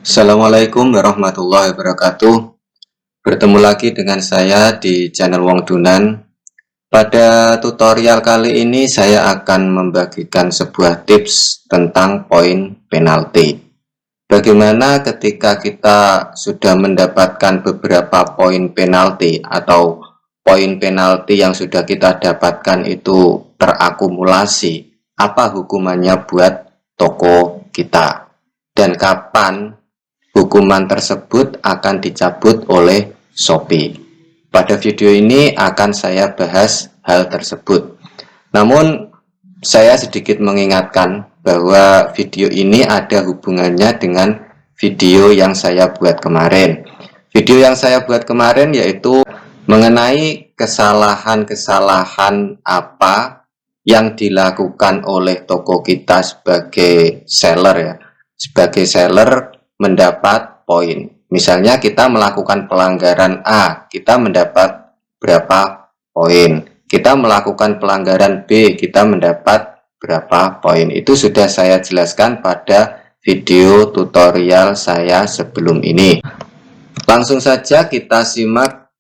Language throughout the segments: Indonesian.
Assalamualaikum warahmatullahi wabarakatuh. Bertemu lagi dengan saya di channel Wong Dunan. Pada tutorial kali ini saya akan membagikan sebuah tips tentang poin penalti. Bagaimana ketika kita sudah mendapatkan beberapa poin penalti atau poin penalti yang sudah kita dapatkan itu terakumulasi, apa hukumannya buat toko kita dan kapan hukuman tersebut akan dicabut oleh Shopee. Pada video ini akan saya bahas hal tersebut. Namun saya sedikit mengingatkan bahwa video ini ada hubungannya dengan video yang saya buat kemarin. Video yang saya buat kemarin yaitu mengenai kesalahan-kesalahan apa yang dilakukan oleh toko kita sebagai seller ya. Sebagai seller mendapat poin. Misalnya kita melakukan pelanggaran A, kita mendapat berapa poin. Kita melakukan pelanggaran B, kita mendapat berapa poin. Itu sudah saya jelaskan pada video tutorial saya sebelum ini. Langsung saja kita simak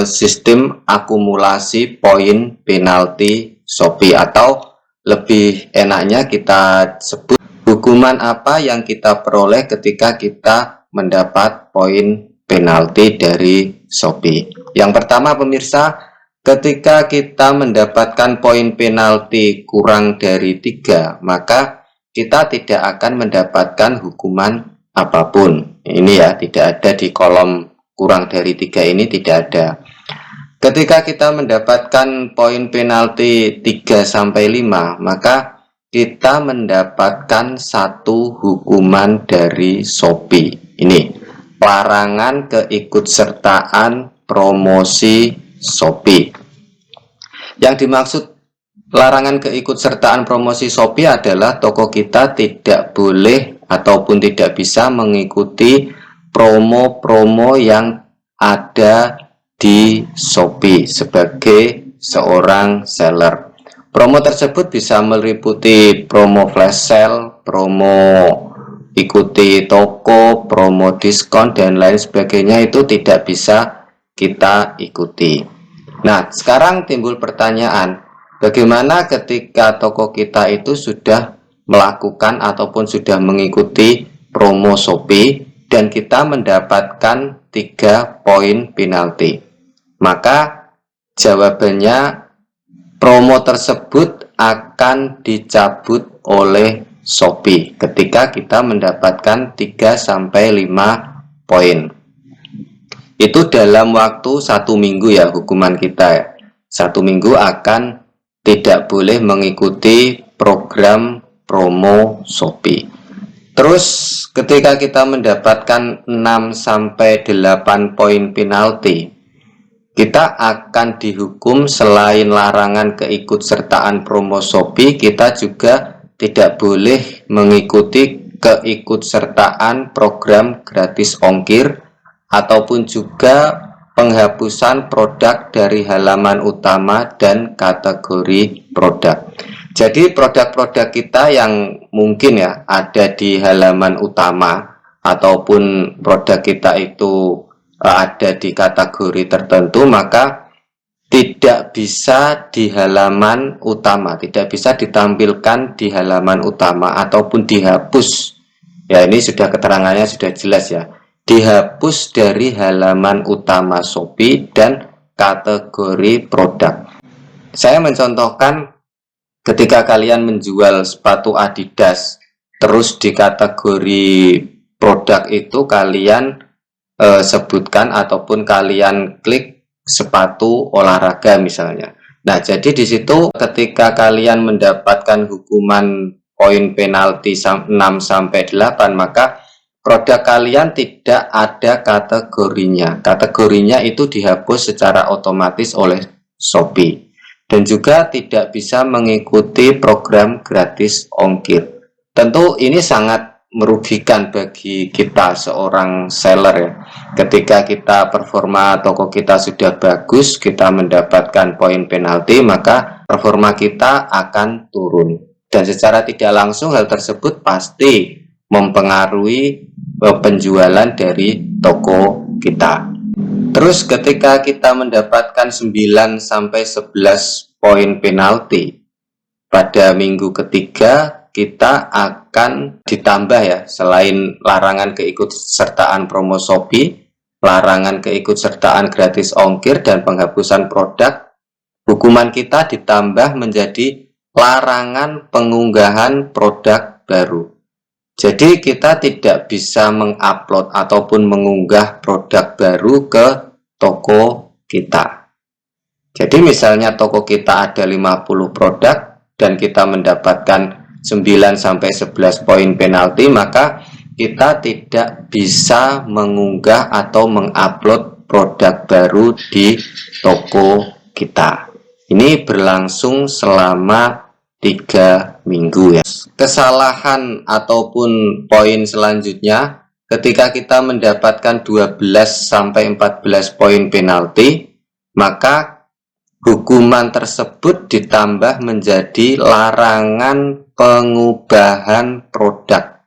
sistem akumulasi poin penalti Shopee, atau lebih enaknya kita sebut hukuman apa yang kita peroleh ketika kita mendapat poin penalti dari Shopee. Yang pertama pemirsa, ketika kita mendapatkan poin penalti kurang dari 3, maka kita tidak akan mendapatkan hukuman apapun. Ini ya, tidak ada di kolom kurang dari 3 ini, tidak ada. Ketika kita mendapatkan poin penalti 3-5, maka kita mendapatkan satu hukuman dari Shopee. Ini larangan keikutsertaan promosi Shopee. Yang dimaksud larangan keikutsertaan promosi Shopee adalah toko kita tidak boleh ataupun tidak bisa mengikuti promo-promo yang ada di Shopee sebagai seorang seller. Promo tersebut bisa meliputi promo flash sale, promo ikuti toko, promo diskon, dan lain sebagainya. Itu tidak bisa kita ikuti. Nah, sekarang timbul pertanyaan, bagaimana ketika toko kita itu sudah melakukan ataupun sudah mengikuti promo Shopee dan kita mendapatkan 3 poin penalti? Maka jawabannya, promo tersebut akan dicabut oleh Shopee ketika kita mendapatkan 3-5 poin. Itu dalam waktu 1 minggu ya hukuman kita ya. 1 minggu akan tidak boleh mengikuti program promo Shopee. Terus ketika kita mendapatkan 6-8 poin penalti, kita akan dihukum. Selain larangan keikutsertaan promo Shopee, kita juga tidak boleh mengikuti keikutsertaan program gratis ongkir ataupun juga penghapusan produk dari halaman utama dan kategori produk. Jadi produk-produk kita yang mungkin ya ada di halaman utama ataupun produk kita itu ada di kategori tertentu, maka tidak bisa di halaman utama, tidak bisa ditampilkan di halaman utama ataupun dihapus. Ya, ini sudah keterangannya sudah jelas ya. Dihapus dari halaman utama Shopee dan kategori produk. Saya mencontohkan ketika kalian menjual sepatu Adidas, terus di kategori produk itu kalian sebutkan ataupun kalian klik sepatu olahraga misalnya. Nah, jadi di situ ketika kalian mendapatkan hukuman poin penalti 6-8, maka produk kalian tidak ada kategorinya. Kategorinya itu dihapus secara otomatis oleh Shopee. Dan juga tidak bisa mengikuti program gratis ongkir. Tentu ini sangat merugikan bagi kita seorang seller ya. Ketika kita performa toko kita sudah bagus, kita mendapatkan poin penalti, maka performa kita akan turun. Dan secara tidak langsung hal tersebut pasti mempengaruhi penjualan dari toko kita. Terus ketika kita mendapatkan 9 sampai 11 poin penalti pada minggu ketiga, kita akan ditambah ya, selain larangan keikutsertaan promo Shopee, larangan keikutsertaan gratis ongkir dan penghapusan produk, hukuman kita ditambah menjadi larangan pengunggahan produk baru. Jadi kita tidak bisa mengupload ataupun mengunggah produk baru ke toko kita. Jadi misalnya toko kita ada 50 produk dan kita mendapatkan 9 sampai 11 poin penalti, maka kita tidak bisa mengunggah atau mengupload produk baru di toko kita. Ini berlangsung selama 3 minggu ya. Kesalahan ataupun poin selanjutnya, ketika kita mendapatkan 12 sampai 14 poin penalti, maka hukuman tersebut ditambah menjadi larangan pengubahan produk.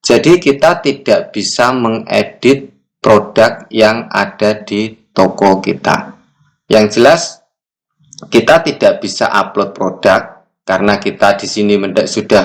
Jadi kita tidak bisa mengedit produk yang ada di toko kita. Yang jelas kita tidak bisa upload produk karena kita di sini sudah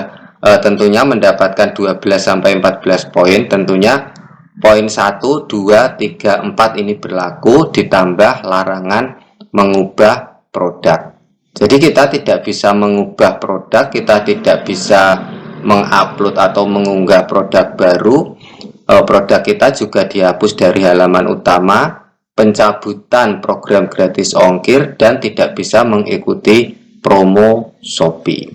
tentunya mendapatkan 12 sampai 14 poin. Tentunya poin 1, 2, 3, 4 ini berlaku, ditambah larangan mengubah produk. Jadi kita tidak bisa mengubah produk, kita tidak bisa mengupload atau mengunggah produk baru. Produk kita juga dihapus dari halaman utama, pencabutan program gratis ongkir, dan tidak bisa mengikuti promo Shopee.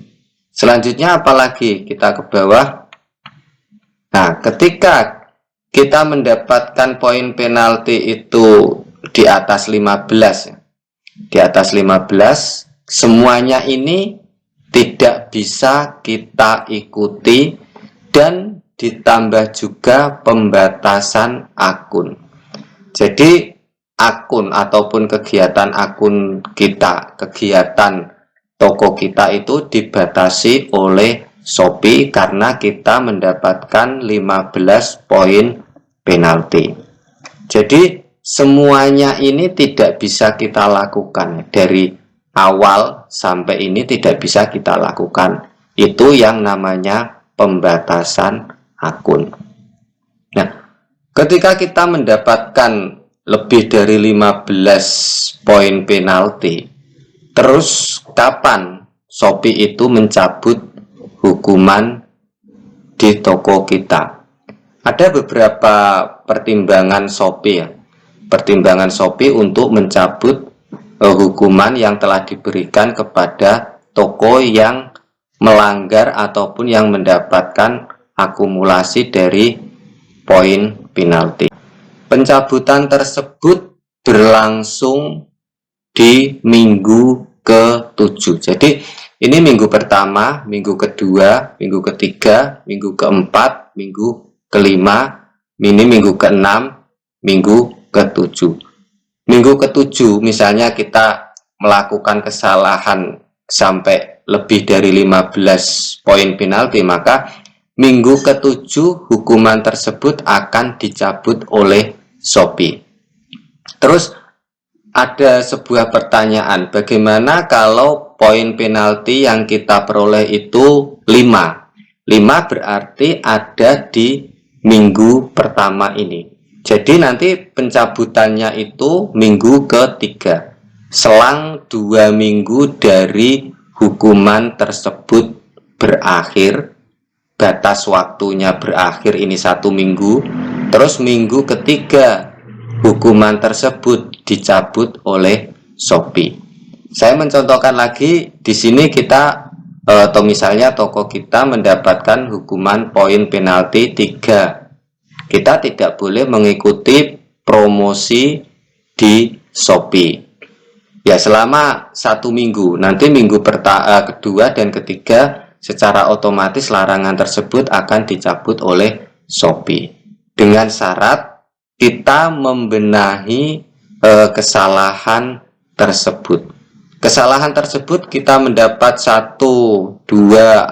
Selanjutnya apalagi, kita ke bawah. Nah, ketika kita mendapatkan poin penalti itu di atas 15 ya. Di atas 15, semuanya ini tidak bisa kita ikuti dan ditambah juga pembatasan akun. Jadi akun ataupun kegiatan akun kita, kegiatan toko kita itu dibatasi oleh Shopee karena kita mendapatkan 15 poin penalti. Jadi semuanya ini tidak bisa kita lakukan, dari awal sampai ini tidak bisa kita lakukan. Itu yang namanya pembatasan akun. Nah, ketika kita mendapatkan lebih dari 15 poin penalti, terus kapan Shopee itu mencabut hukuman di toko kita? Ada beberapa pertimbangan Shopee ya. Pertimbangan Shopee untuk mencabut hukuman yang telah diberikan kepada toko yang melanggar ataupun yang mendapatkan akumulasi dari poin penalti. Pencabutan tersebut berlangsung di minggu ke-7. Jadi ini minggu pertama, minggu kedua, minggu ketiga, minggu keempat, minggu kelima, ini minggu keenam, minggu ke-7. Minggu ke-7 misalnya kita melakukan kesalahan sampai lebih dari 15 poin penalti, maka minggu ke-7 hukuman tersebut akan dicabut oleh Shopee. Terus ada sebuah pertanyaan, bagaimana kalau poin penalti yang kita peroleh itu 5? 5 berarti ada di minggu pertama ini. Jadi nanti pencabutannya itu minggu ke-3. Selang 2 minggu dari hukuman tersebut berakhir, batas waktunya berakhir ini 1 minggu, terus minggu ketiga hukuman tersebut dicabut oleh Shopee. Saya mencontohkan lagi, di sini kita atau misalnya toko kita mendapatkan hukuman poin penalti 3. Kita tidak boleh mengikuti promosi di Shopee ya selama 1 minggu. Nanti minggu kedua dan ketiga secara otomatis larangan tersebut akan dicabut oleh Shopee dengan syarat kita membenahi kesalahan tersebut. kesalahan tersebut kita mendapat 1, 2,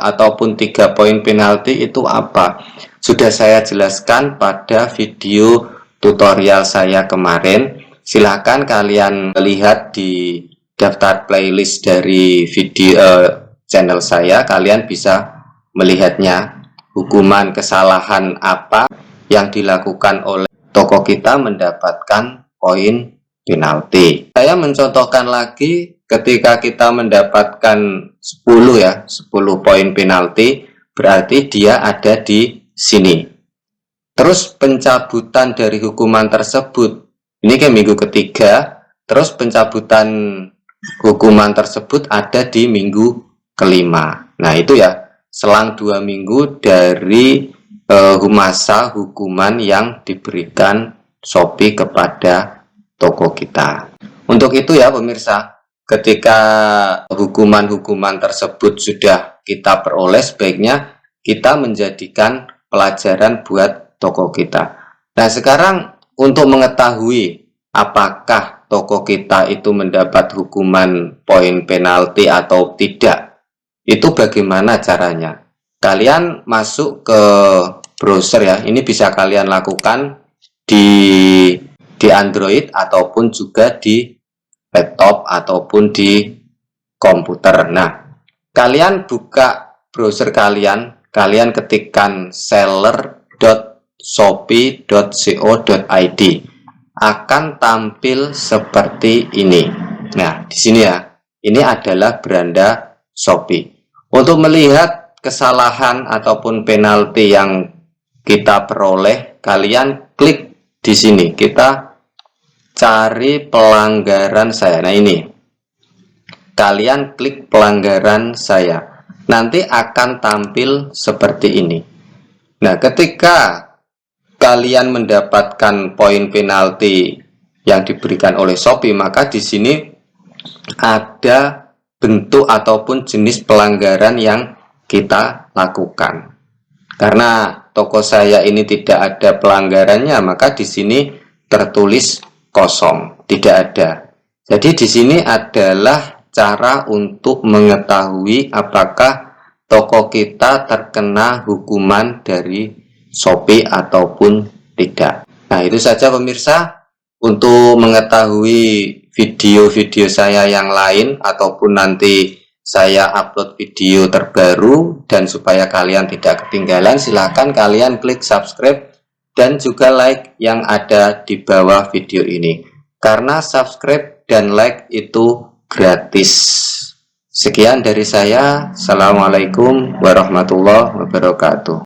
ataupun 3 poin penalti itu apa? Sudah saya jelaskan pada video tutorial saya kemarin. Silahkan kalian lihat di daftar playlist dari video channel saya. Kalian bisa melihatnya. Hukuman kesalahan apa yang dilakukan oleh tokoh kita mendapatkan poin penalti. Saya mencontohkan lagi ketika kita mendapatkan 10 poin penalti, berarti dia ada di sini. Terus pencabutan dari hukuman tersebut, ini ke minggu ketiga, terus pencabutan hukuman tersebut ada di minggu kelima. Nah itu ya, selang 2 minggu dari masa hukuman yang diberikan Shopee kepada toko kita. Untuk itu ya pemirsa, ketika hukuman-hukuman tersebut sudah kita peroleh, sebaiknya kita menjadikan pelajaran buat toko kita. Nah sekarang untuk mengetahui apakah toko kita itu mendapat hukuman poin penalti atau tidak, itu bagaimana caranya? Kalian masuk ke browser ya, ini bisa kalian lakukan di Android ataupun juga di laptop ataupun di komputer. Nah, kalian buka browser kalian ketikkan seller.shopee.co.id, akan tampil seperti ini. Nah, di sini ya, ini adalah beranda Shopee. Untuk melihat kesalahan ataupun penalti yang kita peroleh, kalian klik di sini. Kita cari pelanggaran saya. Nah ini, kalian klik pelanggaran saya, nanti akan tampil seperti ini. Nah ketika kalian mendapatkan poin penalti yang diberikan oleh Shopee, maka di sini ada bentuk ataupun jenis pelanggaran yang kita lakukan. Karena toko saya ini tidak ada pelanggarannya, maka di sini tertulis kosong, tidak ada. Jadi di sini adalah cara untuk mengetahui apakah toko kita terkena hukuman dari Shopee ataupun tidak. Nah, itu saja pemirsa. Untuk mengetahui video-video saya yang lain ataupun nanti saya upload video terbaru, dan supaya kalian tidak ketinggalan, silahkan kalian klik subscribe dan juga like yang ada di bawah video ini, karena subscribe dan like itu gratis. Sekian dari saya. Assalamualaikum warahmatullahi wabarakatuh.